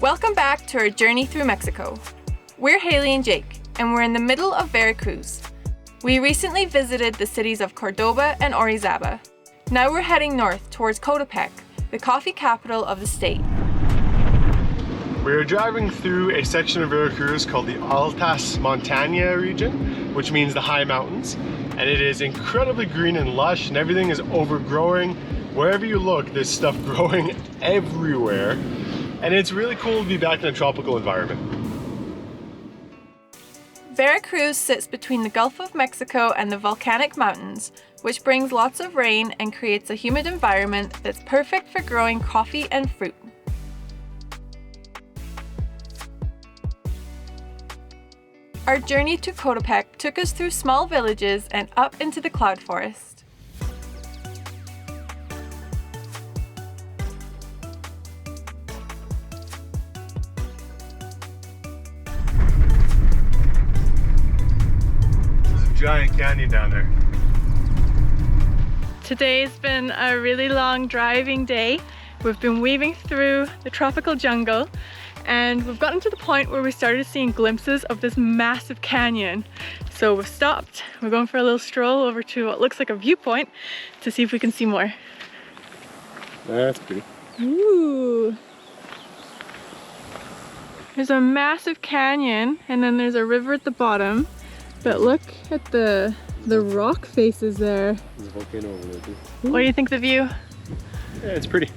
Welcome back to our journey through Mexico. We're Hayley and Jake, and we're in the middle of Veracruz. We recently visited the cities of Cordoba and Orizaba. Now we're heading north towards Coatepec, the coffee capital of the state. We're driving through a section of Veracruz called the Altas Montaña region, which means the high mountains. And it is incredibly green and lush, and everything is overgrowing. Wherever you look, there's stuff growing everywhere. And it's really cool to be back in a tropical environment. Veracruz sits between the Gulf of Mexico and the volcanic mountains, which brings lots of rain and creates a humid environment that's perfect for growing coffee and fruit. Our journey to Coatepec took us through small villages and up into the cloud forest. Giant canyon down there. Today's been a really long driving day. We've been weaving through the tropical jungle and we've gotten to the point where we started seeing glimpses of this massive canyon. So we've stopped. We're going for a little stroll over to what looks like a viewpoint to see if we can see more. That's pretty. Ooh. There's a massive canyon and then there's a river at the bottom. But look at the rock faces there. There's a volcano over there too. What do you think of the view? Yeah, it's pretty.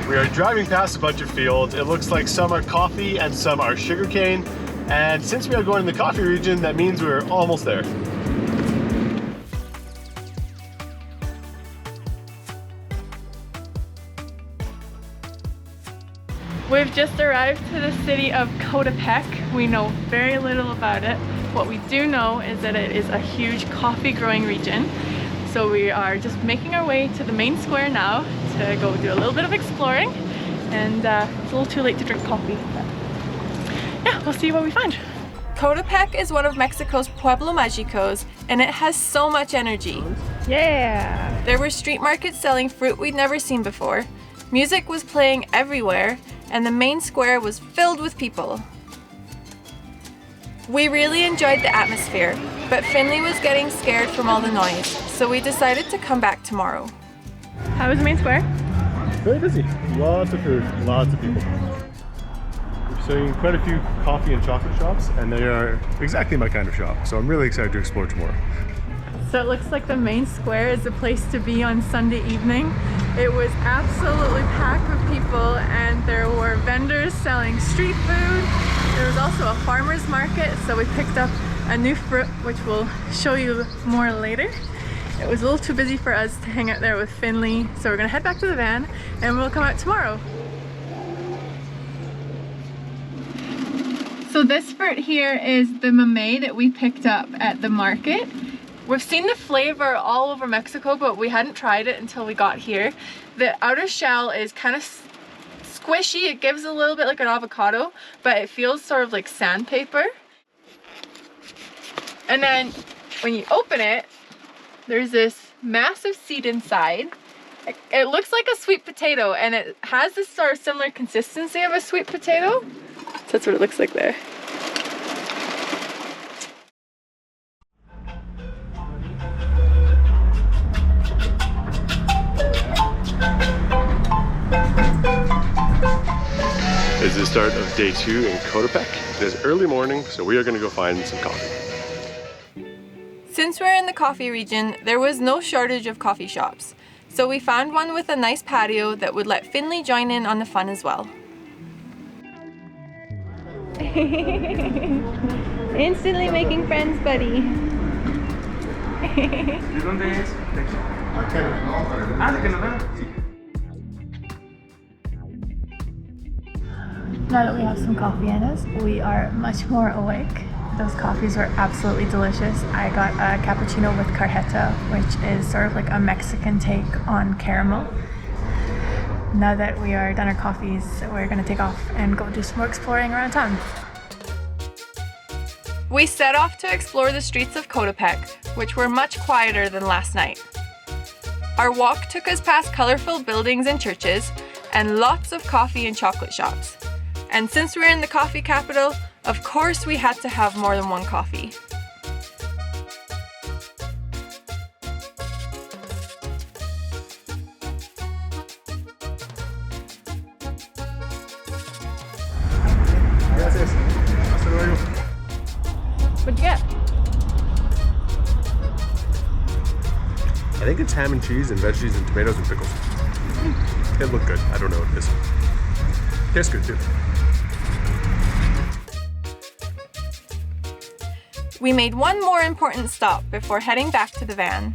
We are driving past a bunch of fields. It looks like some are coffee and some are sugarcane. And since we are going in the coffee region, that means we're almost there. We've just arrived to the city of Coatepec. We know very little about it. What we do know is that it is a huge coffee growing region. So we are just making our way to the main square now to go do a little bit of exploring. And it's a little too late to drink coffee. But yeah, we'll see what we find. Coatepec is one of Mexico's Pueblo Magicos, and it has so much energy. Yeah! There were street markets selling fruit we'd never seen before. Music was playing everywhere, and the main square was filled with people. We really enjoyed the atmosphere, but Finnley was getting scared from all the noise, so we decided to come back tomorrow. How was the main square? Very busy. Lots of food, lots of people. We're seeing quite a few coffee and chocolate shops, and they are exactly my kind of shop, so I'm really excited to explore tomorrow. So it looks like the main square is the place to be on Sunday evening. It was absolutely packed with people, and there were vendors selling street food. There was also a farmer's market, so we picked up a new fruit, which we'll show you more later. It was a little too busy for us to hang out there with Finnley, so we're gonna head back to the van and we'll come out tomorrow. So this fruit here is the mamey that we picked up at the market. We've seen the flavor all over Mexico, but we hadn't tried it until we got here. The outer shell is kind of squishy. It gives a little bit like an avocado, but it feels sort of like sandpaper. And then when you open it, there's this massive seed inside. It looks like a sweet potato, and it has this sort of similar consistency of a sweet potato. So that's what it looks like there. It's the start of day 2 in Coatepec. It is early morning, so we are going to go find some coffee. Since we're in the coffee region, there was no shortage of coffee shops. So we found one with a nice patio that would let Finnley join in on the fun as well. Instantly making friends, buddy. Now that we have some coffee in us, we are much more awake. Those coffees were absolutely delicious. I got a cappuccino with cajeta, which is sort of like a Mexican take on caramel. Now that we are done our coffees, we're gonna take off and go do some more exploring around town. We set off to explore the streets of Coatepec, which were much quieter than last night. Our walk took us past colorful buildings and churches, and lots of coffee and chocolate shops. And since we're in the coffee capital, of course we had to have more than one coffee. What'd you get? I think it's ham and cheese and veggies and tomatoes and pickles. It looked good. I don't know what it is. Tastes good too. We made one more important stop before heading back to the van.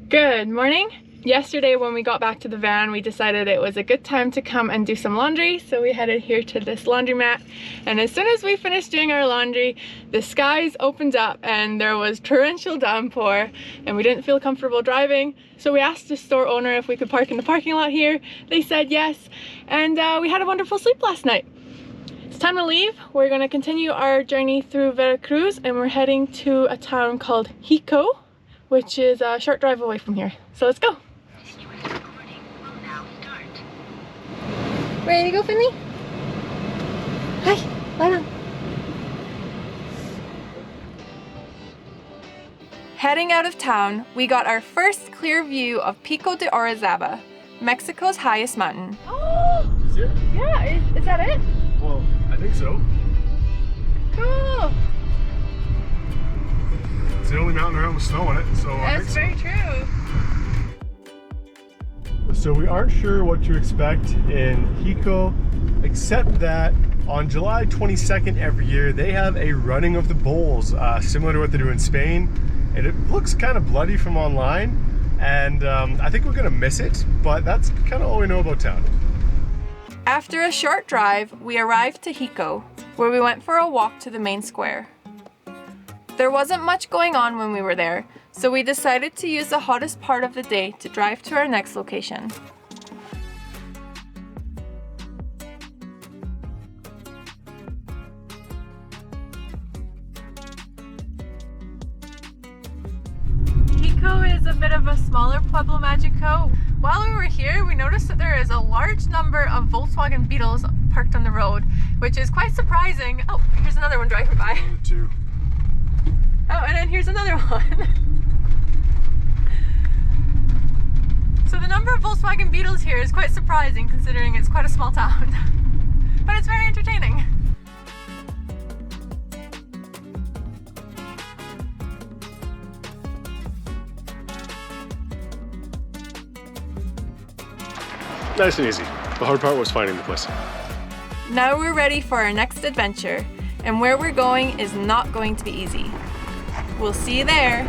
Good morning. Yesterday when we got back to the van, we decided it was a good time to come and do some laundry, so we headed here to this laundromat, and as soon as we finished doing our laundry, the skies opened up and there was torrential downpour and we didn't feel comfortable driving, so we asked the store owner if we could park in the parking lot here. They said yes, and we had a wonderful sleep last night. It's time to leave. We're going to continue our journey through Veracruz and we're heading to a town called Xico, which is a short drive away from here. So let's go. Ready to go, Finnley? Hi, lie down. Heading out of town, we got our first clear view of Pico de Orizaba, Mexico's highest mountain. Oh! Is it? Yeah, is that it? Well, I think so. Cool! It's the only mountain around with snow on it, so I think so. That's very true. So we aren't sure what to expect in Xico, except that on July 22nd every year, they have a running of the bulls, similar to what they do in Spain. And it looks kind of bloody from online, and I think we're gonna miss it, but that's kind of all we know about town. After a short drive, we arrived to Xico, where we went for a walk to the main square. There wasn't much going on when we were there, so we decided to use the hottest part of the day to drive to our next location. Xico is a bit of a smaller Pueblo Magicos. While we were here, we noticed that there is a large number of Volkswagen Beetles parked on the road, which is quite surprising. Oh, here's another one driving by. Two. Oh, and then here's another one. So the number of Volkswagen Beetles here is quite surprising considering it's quite a small town. But it's very entertaining. Nice and easy. The hard part was finding the place. Now we're ready for our next adventure, and where we're going is not going to be easy. We'll see you there.